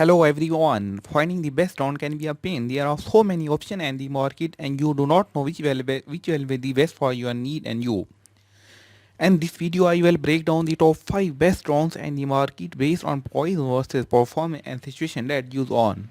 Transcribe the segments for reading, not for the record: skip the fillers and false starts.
Hello everyone. Finding the best drone can be a pain. There are so many options in the market and you do not know which will be the best for your need and you. In this video I will break down the top 5 best drones in the market based on price versus performance and situation that use on.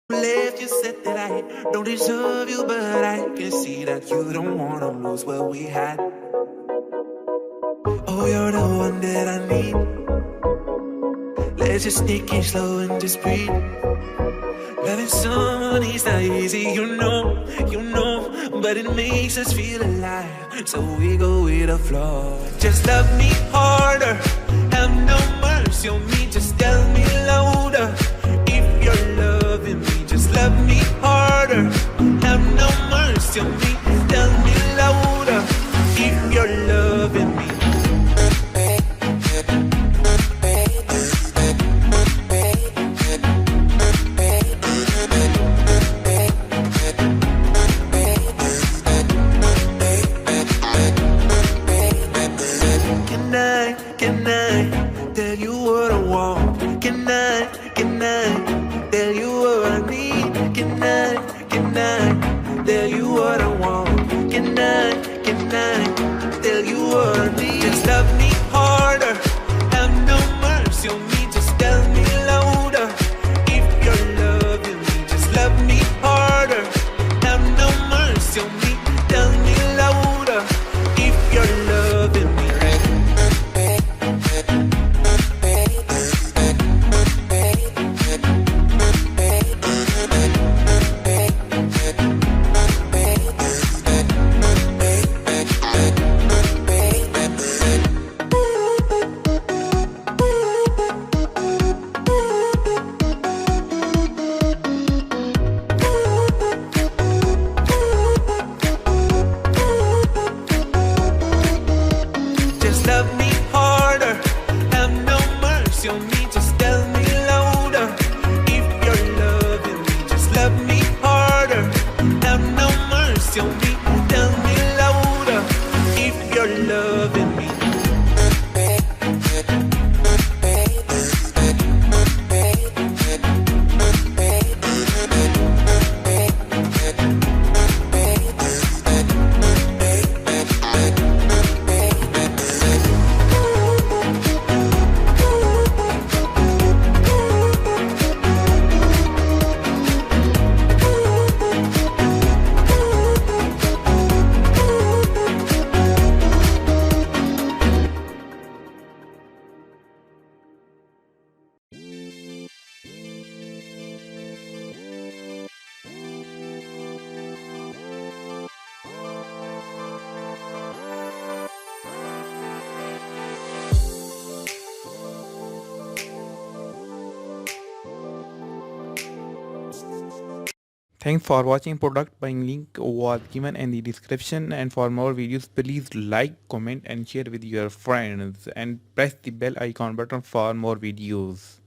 Left, you said that I don't deserve you, but I can see that you don't wanna lose what we had. Oh, you're the one that I need. Let's just take it slow and just breathe. Loving someone is not easy, you know, but it makes us feel alive, so we go with the flow. Just love me harder, have no mercy on me, just tell me louder if you're loving me. Just love me harder, have no mercy on me, tell me louder if you're loving me. Can I tell you what I want? Can I tell you what I need? Can I tell you what I want? Can I tell you what I need? Just love me harder, have no mercy on me, just tell me louder if you're loving me. Just love me harder, have no mercy on me, tell me louder if you're loving me. Thanks for watching. Product buying link was given in the description, and for more videos please like, comment and share with your friends and press the bell icon button for more videos.